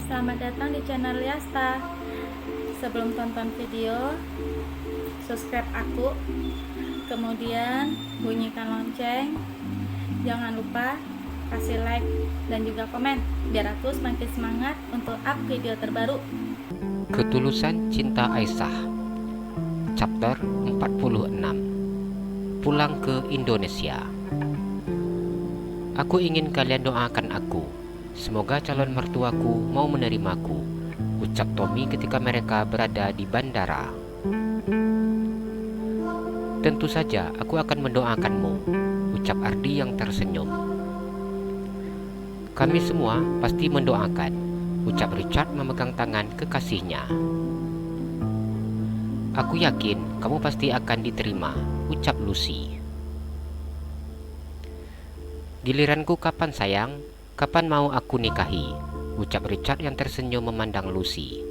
selamat datang di channel Liasta. Sebelum tonton video, subscribe aku, kemudian bunyikan lonceng. Jangan lupa kasih like dan juga komen, biar aku semakin semangat untuk up video terbaru. Ketulusan Cinta Aisyah, Chapter 46. Pulang ke Indonesia. Aku ingin kalian doakan aku. Semoga calon mertuaku mau menerimaku, ucap Tommy ketika mereka berada di bandara. Tentu saja aku akan mendoakanmu, ucap Ardi yang tersenyum. Kami semua pasti mendoakan, ucap Richard memegang tangan kekasihnya. Aku yakin kamu pasti akan diterima, ucap Lucy. Giliranku kapan sayang? Kapan mau aku nikahi? Ucap Richard yang tersenyum memandang Lucy.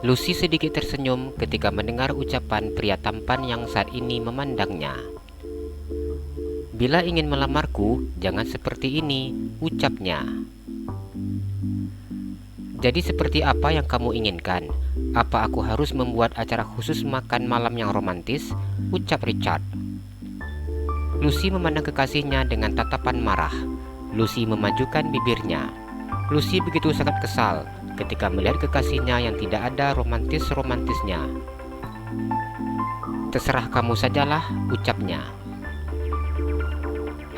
Lucy sedikit tersenyum ketika mendengar ucapan pria tampan yang saat ini memandangnya. Bila ingin melamarku, jangan seperti ini, ucapnya. Jadi seperti apa yang kamu inginkan? Apa aku harus membuat acara khusus makan malam yang romantis? Ucap Richard. Lucy memandang kekasihnya dengan tatapan marah. Lucy memajukan bibirnya. Lucy begitu sangat kesal ketika melihat kekasihnya yang tidak ada romantis-romantisnya. Terserah kamu sajalah, ucapnya.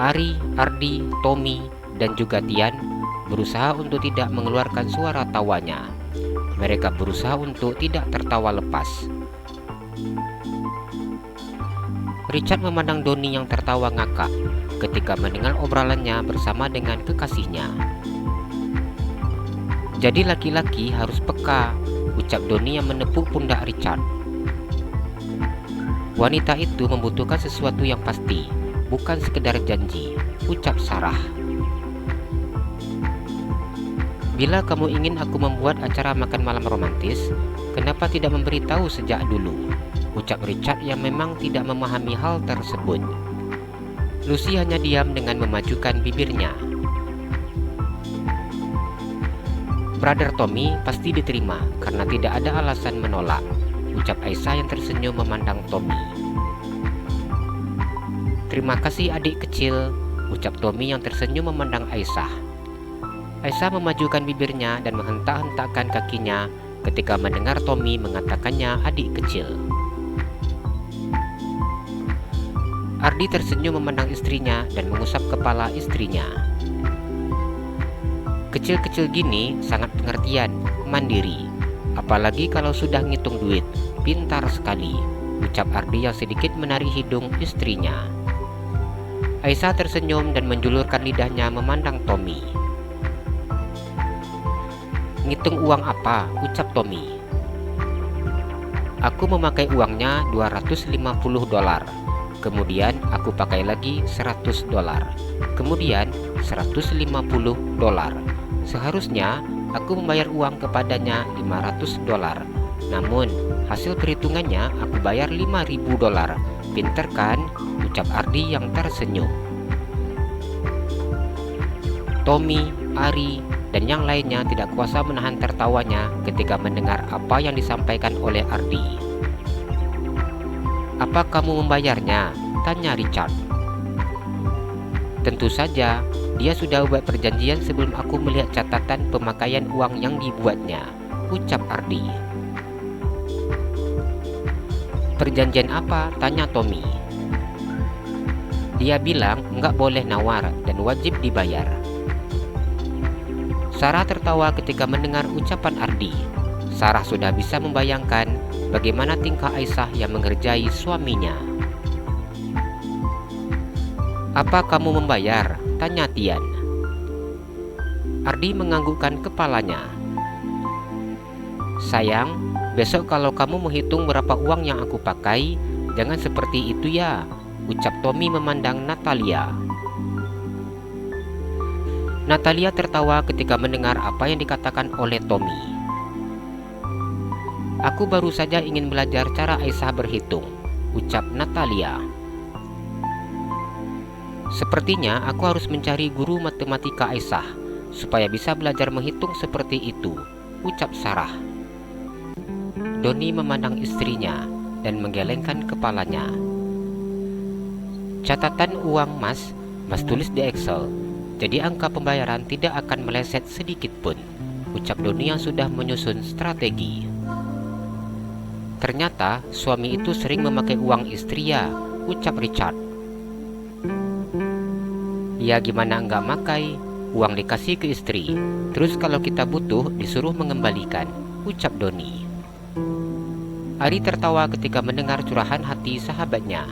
Ari, Ardi, Tommy, dan juga Tian berusaha untuk tidak mengeluarkan suara tawanya. Mereka berusaha untuk tidak tertawa lepas. Richard memandang Donnie yang tertawa ngakak ketika mendengar obrolannya bersama dengan kekasihnya. Jadi laki-laki harus peka, ucap Donnie yang menepuk pundak Richard. Wanita itu membutuhkan sesuatu yang pasti, bukan sekedar janji, ucap Sarah. Bila kamu ingin aku membuat acara makan malam romantis, kenapa tidak memberitahu sejak dulu? Ucap Richard yang memang tidak memahami hal tersebut. Lucy hanya diam dengan memajukan bibirnya. Brother Tommy pasti diterima karena tidak ada alasan menolak, ucap Aisyah yang tersenyum memandang Tommy. Terima kasih adik kecil, ucap Tommy yang tersenyum memandang Aisyah. Aisyah memajukan bibirnya dan menghentak-hentakkan kakinya ketika mendengar Tommy mengatakannya adik kecil. Ardi tersenyum memandang istrinya dan mengusap kepala istrinya. Kecil-kecil gini sangat pengertian, mandiri. Apalagi kalau sudah ngitung duit, pintar sekali, ucap Ardi yang sedikit menarik hidung istrinya. Aisyah tersenyum dan menjulurkan lidahnya memandang Tommy. Ngitung uang apa? Ucap Tommy. Aku memakai uangnya $250. Kemudian aku pakai lagi $100. Kemudian $150. Seharusnya aku membayar uang kepadanya $500. Namun hasil perhitungannya aku bayar $5.000. Pinter kan? Ucap Ardi yang tersenyum. Tommy, Ari, dan yang lainnya tidak kuasa menahan tertawanya ketika mendengar apa yang disampaikan oleh Ardi. Apa kamu membayarnya? Tanya Richard. Tentu saja, dia sudah buat perjanjian sebelum aku melihat catatan pemakaian uang yang dibuatnya, ucap Ardi. Perjanjian apa? Tanya Tommy. Dia bilang nggak boleh nawar dan wajib dibayar. Sarah tertawa ketika mendengar ucapan Ardi. Sarah sudah bisa membayangkan bagaimana tingkah Aisyah yang mengerjai suaminya. Apa kamu membayar? Tanya Tian. Ardi menganggukkan kepalanya. Sayang, besok kalau kamu menghitung berapa uang yang aku pakai, jangan seperti itu ya, ucap Tommy memandang Natalia. Natalia tertawa ketika mendengar apa yang dikatakan oleh Tommy. Aku baru saja ingin belajar cara Aisyah berhitung, ucap Natalia. Sepertinya aku harus mencari guru matematika Aisyah. supaya bisa belajar menghitung seperti itu, ucap Sarah. Doni memandang istrinya dan menggelengkan kepalanya. Catatan uang Mas tulis di Excel, jadi angka pembayaran tidak akan meleset sedikit pun, ucap Doni yang sudah menyusun strategi. Ternyata suami itu sering memakai uang istri ya, ucap Richard. Ya gimana enggak makai, uang dikasih ke istri, terus kalau kita butuh disuruh mengembalikan, ucap Doni. Ari tertawa ketika mendengar curahan hati sahabatnya.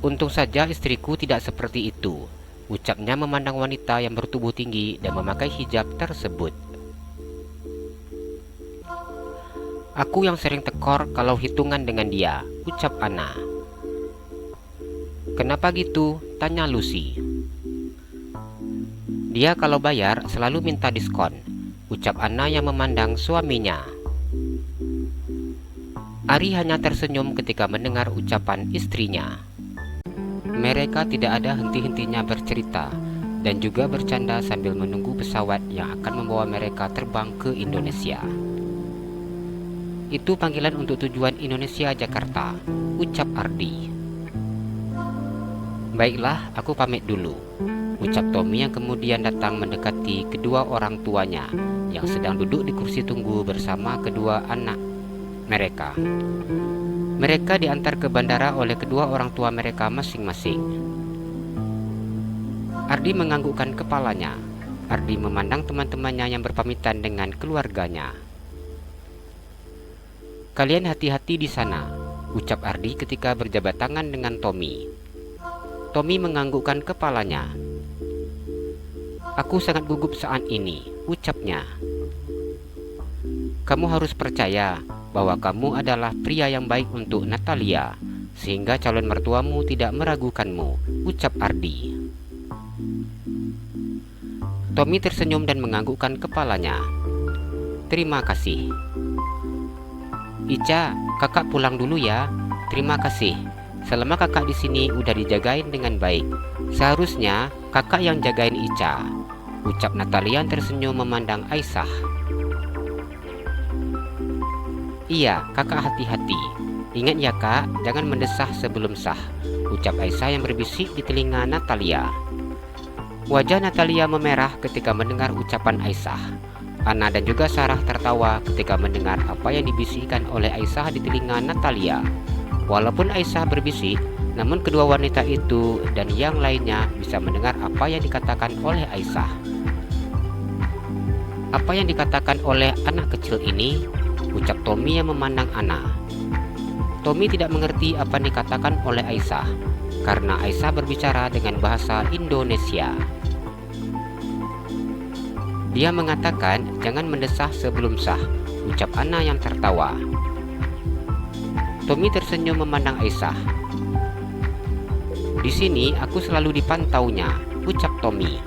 Untung saja istriku tidak seperti itu, ucapnya memandang wanita yang bertubuh tinggi dan memakai hijab tersebut. Aku yang sering tekor kalau hitungan dengan dia, ucap Anna. Kenapa gitu? Tanya Lucy. Dia kalau bayar selalu minta diskon, ucap Anna yang memandang suaminya. Ari hanya tersenyum ketika mendengar ucapan istrinya. Mereka tidak ada henti-hentinya bercerita dan juga bercanda sambil menunggu pesawat yang akan membawa mereka terbang ke Indonesia. Itu panggilan untuk tujuan Indonesia Jakarta, ucap Ardi. Baiklah, aku pamit dulu, ucap Tommy yang kemudian datang mendekati kedua orang tuanya yang sedang duduk di kursi tunggu bersama kedua anak mereka. Mereka diantar ke bandara oleh kedua orang tua mereka masing-masing. Ardi menganggukkan kepalanya. Ardi memandang teman-temannya yang berpamitan dengan keluarganya. Kalian hati-hati di sana, ucap Ardi ketika berjabat tangan dengan Tommy. Tommy menganggukkan kepalanya. Aku sangat gugup saat ini, ucapnya. Kamu harus percaya bahwa kamu adalah pria yang baik untuk Natalia, sehingga calon mertuamu tidak meragukanmu, ucap Ardi. Tommy tersenyum dan menganggukkan kepalanya. Terima kasih. Ica, kakak pulang dulu ya. Terima kasih. Selama kakak di sini udah dijagain dengan baik. Seharusnya kakak yang jagain Ica, ucap Natalia tersenyum memandang Aisyah. Iya, kakak hati-hati. Ingat ya kak, jangan mendesah sebelum sah, ucap Aisyah yang berbisik di telinga Natalia. Wajah Natalia memerah ketika mendengar ucapan Aisyah. Anna dan juga Sarah tertawa ketika mendengar apa yang dibisikkan oleh Aisyah di telinga Natalia. Walaupun Aisyah berbisik, namun kedua wanita itu dan yang lainnya bisa mendengar apa yang dikatakan oleh Aisyah. Apa yang dikatakan oleh anak kecil ini? Ucap Tommy yang memandang Anna. Tommy tidak mengerti apa yang dikatakan oleh Aisyah, karena Aisyah berbicara dengan bahasa Indonesia. Dia mengatakan jangan mendesah sebelum sah, ucap Anna yang tertawa. Tommy tersenyum memandang Aisyah. Di sini aku selalu dipantaunya, ucap Tommy.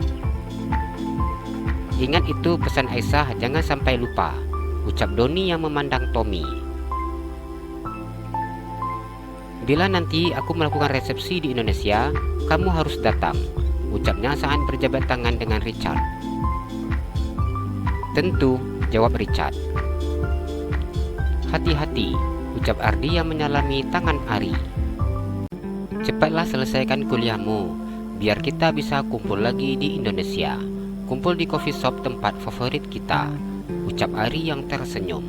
Ingat itu pesan Aisyah, jangan sampai lupa, ucap Doni yang memandang Tommy. Bila nanti aku melakukan resepsi di Indonesia, kamu harus datang, ucapnya saat berjabat tangan dengan Richard. Tentu, jawab Richard. Hati-hati, ucap Ardi yang menyalami tangan Ari. Cepatlah selesaikan kuliahmu, biar kita bisa kumpul lagi di Indonesia. Kumpul di coffee shop tempat favorit kita, ucap Ari yang tersenyum.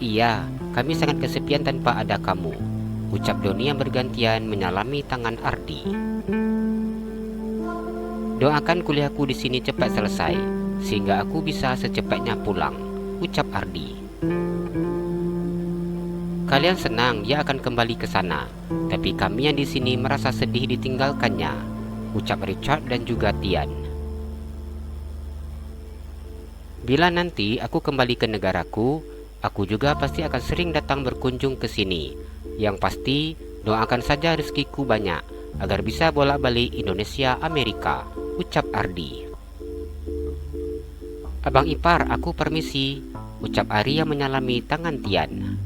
Iya, kami sangat kesepian tanpa ada kamu, ucap Doni yang bergantian menyalami tangan Ardi. Doakan kuliahku di sini cepat selesai, sehingga aku bisa secepatnya pulang, ucap Ardi. Kalian senang dia akan kembali ke sana, tapi kami yang di sini merasa sedih ditinggalkannya, ucap Richard dan juga Tian. Bila nanti aku kembali ke negaraku, aku juga pasti akan sering datang berkunjung ke sini. Yang pasti, doakan saja rezekiku banyak, agar bisa bolak-balik Indonesia Amerika, ucap Ardi. Abang ipar, aku permisi, ucap Ari yang menyalami tangan Tian.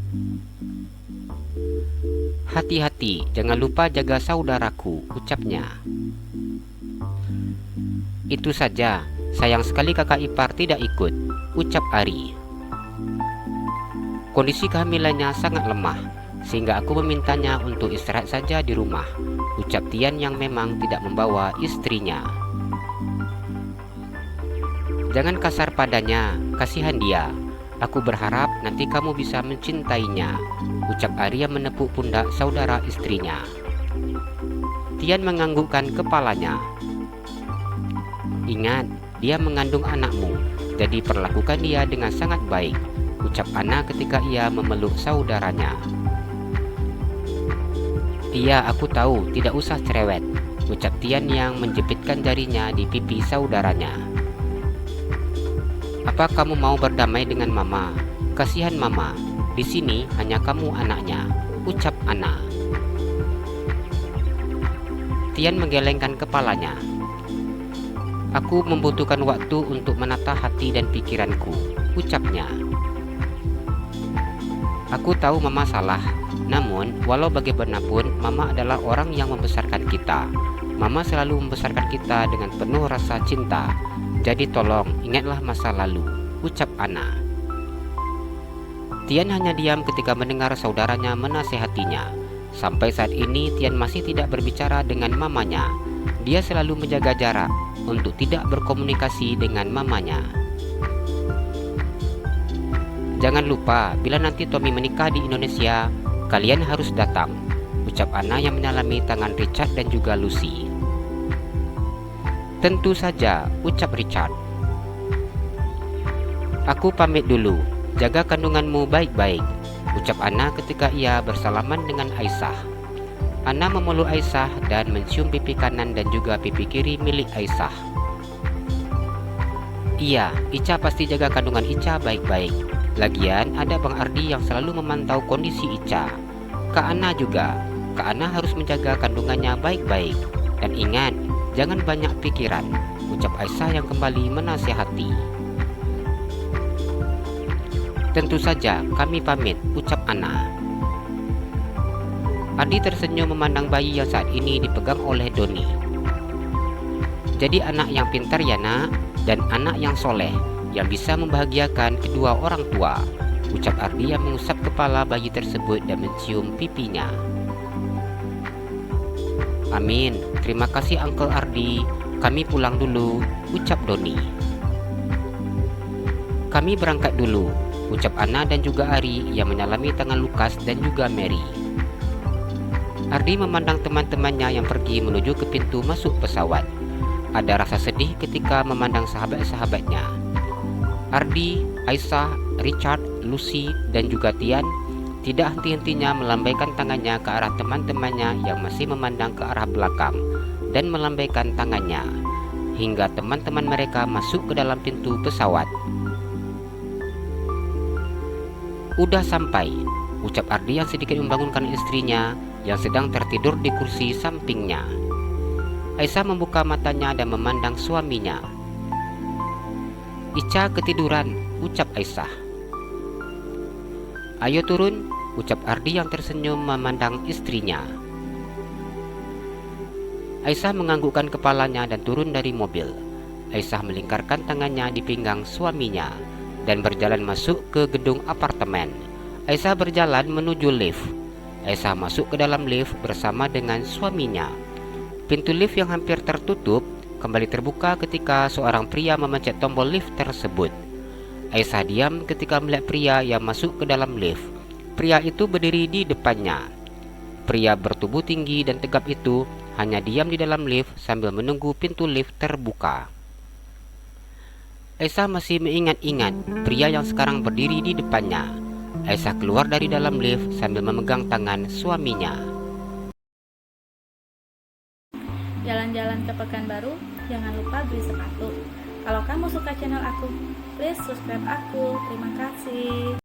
Hati-hati, jangan lupa jaga saudaraku, ucapnya. Itu saja, sayang sekali kakak ipar tidak ikut, ucap Ari. Kondisi kehamilannya sangat lemah, sehingga aku memintanya untuk istirahat saja di rumah, ucap Tian yang memang tidak membawa istrinya. Jangan kasar padanya, kasihan dia. Aku berharap nanti kamu bisa mencintainya, ucap Arya menepuk pundak saudara istrinya. Tian menganggukkan kepalanya. Ingat, dia mengandung anakmu, jadi perlakukan dia dengan sangat baik, ucap Ana ketika ia memeluk saudaranya. Iya, aku tahu, tidak usah cerewet, ucap Tian yang menjepitkan jarinya di pipi saudaranya. Apa kamu mau berdamai dengan Mama? Kasihan Mama, di sini hanya kamu anaknya, ucap Ana. Tian menggelengkan kepalanya. Aku membutuhkan waktu untuk menata hati dan pikiranku, ucapnya. Aku tahu Mama salah, namun walau bagaimanapun Mama adalah orang yang membesarkan kita. Mama selalu membesarkan kita dengan penuh rasa cinta. Jadi tolong ingatlah masa lalu, ucap Ana. Tian hanya diam ketika mendengar saudaranya menasehatinya. Sampai saat ini Tian masih tidak berbicara dengan mamanya. Dia selalu menjaga jarak untuk tidak berkomunikasi dengan mamanya. Jangan lupa, bila nanti Tommy menikah di Indonesia, kalian harus datang, ucap Ana yang menyalami tangan Richard dan juga Lucy. Tentu saja, ucap Richard. Aku pamit dulu, jaga kandunganmu baik-baik, ucap Ana ketika ia bersalaman dengan Aisyah. Ana memeluk Aisyah dan mencium pipi kanan dan juga pipi kiri milik Aisyah. Iya, Ica pasti jaga kandungan Ica baik-baik. Lagian ada Bang Ardi yang selalu memantau kondisi Ica. Kak Ana juga, Kak Ana harus menjaga kandungannya baik-baik. Dan ingat, jangan banyak pikiran, ucap Aisyah yang kembali menasihati. Tentu saja, kami pamit, ucap Ana. Ardi tersenyum memandang bayi yang saat ini dipegang oleh Doni. Jadi anak yang pintar ya nak, dan anak yang soleh, yang bisa membahagiakan kedua orang tua, ucap Ardi yang mengusap kepala bayi tersebut dan mencium pipinya. Amin, terima kasih Uncle Ardi, kami pulang dulu, ucap Doni. Kami berangkat dulu, ucap Ana dan juga Ari yang menyalami tangan Lukas dan juga Mary. Ardi memandang teman-temannya yang pergi menuju ke pintu masuk pesawat. Ada rasa sedih ketika memandang sahabat-sahabatnya. Ardi, Aisyah, Richard, Lucy, dan juga Tian tidak henti-hentinya melambaikan tangannya ke arah teman-temannya yang masih memandang ke arah belakang dan melambaikan tangannya hingga teman-teman mereka masuk ke dalam pintu pesawat. Udah sampai, ucap Ardi yang sedikit membangunkan istrinya yang sedang tertidur di kursi sampingnya. Aisyah membuka matanya dan memandang suaminya. Ica ketiduran, ucap Aisyah. Ayo turun, ucap Ardi yang tersenyum memandang istrinya. Aisyah menganggukkan kepalanya dan turun dari mobil. Aisyah melingkarkan tangannya di pinggang suaminya dan berjalan masuk ke gedung apartemen. Aisyah berjalan menuju lift. Aisyah masuk ke dalam lift bersama dengan suaminya. Pintu lift yang hampir tertutup kembali terbuka ketika seorang pria memencet tombol lift tersebut. Aisyah diam ketika melihat pria yang masuk ke dalam lift. Pria itu berdiri di depannya. Pria bertubuh tinggi dan tegap itu hanya diam di dalam lift sambil menunggu pintu lift terbuka. Aisyah masih mengingat-ingat pria yang sekarang berdiri di depannya. Aisyah keluar dari dalam lift sambil memegang tangan suaminya. Jalan-jalan ke Pekanbaru, jangan lupa beli sepatu. Kalau kamu suka channel aku, please subscribe aku. Terima kasih.